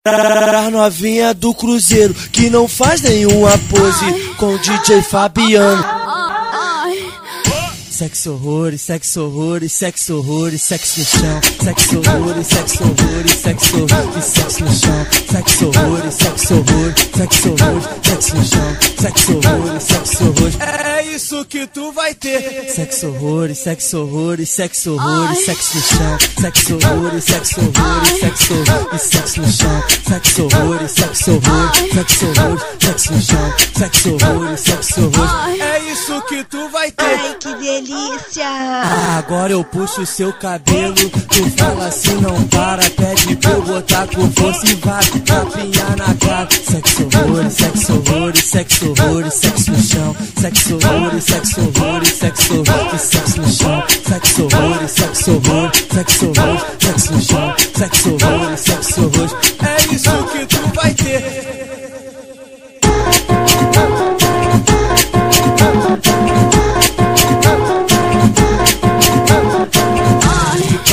Pra novinha do Cruzeiro que não faz nenhuma pose com o DJ Fabiano. Sexo horrores, sexo horrores, sexo horrores, sexo no chão. Sexo horrores, sexo horrores, sexo horrores, sexo no chão. Sexo horrores, sexo horrores, sexo horrores, sexo no chão. Sexo horrores, sexo horrores. É isso que tu vai ter. Sexo horrores, sexo horrores, sexo horrores, sexo no chão. Sexo horrores, sexo horrores, sexo horrores, sexo no chão. Sexo horrores, sexo horrores, sexo horrores, sexo no chão. Sexo horrores, sexo horrores. É isso que tu vai ter. Ai, que delícia! Agora eu puxo seu cabelo, tu fala assim, não para, pede pra eu botar com força e vai tapinhar na cara. Sexo horrores, sexo horrores, sexo horrores, sexo no chão. Sexo horrores, sexo horrores, sexo horrores, sexo no chão. Sexo horrores, sexo horrores, sexo horrores, sexo no chão. Sexo horrores, sexo horrores. É isso que tu vai ter.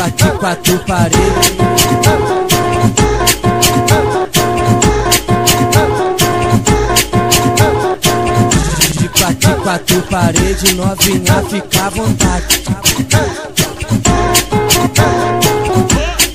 De quatro paredes, de quatro paredes, novinha fica à vontade.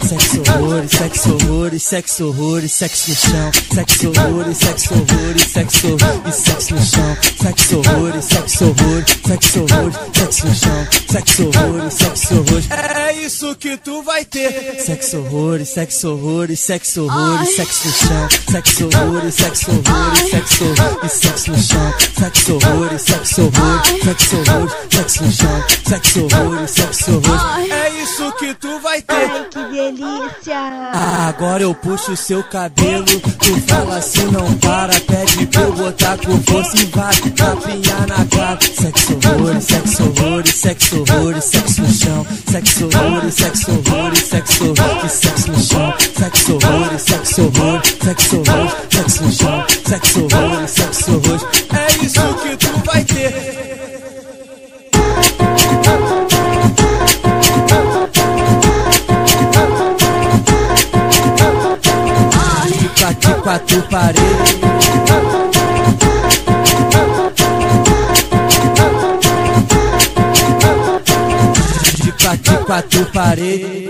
Sexo horrores, sexo horrores, sexo horrores, sexo no chão. Sexo horrores, sexo horrores, sexo horrores, sexo no chão. Sexo horrores, sexo horrores, sexo horrores, sexo no chão. Sexo horrores, sexo horrores. É isso que tu vai ter. Sexo horrores, sexo horrores, sexo horrores, sexo no chão. Sexo horrores, sexo horrores, sexo horrores, sexo no chão. Sexo horrores, sexo horrores, sexo horrores, sexo no chão. Sexo horrores, sexo horrores. É isso que tu vai ter. Ai, que delícia! Agora eu puxo seu cabelo, tu fala assim, não para, pede pra eu botar com força e vai tapinhar na cara. Sexo horrores, sexo horrores, sexo horrores, sexo no chão. Sexo horrores, sexo horrores, sexo horrores, sexo no chão. Sexo horrores, sexo horrores, sexo horrores, sexo no chão. Sexo horrores, sexo horrores. É isso que tu vai ter. De quatro paredes, de quatro paredes.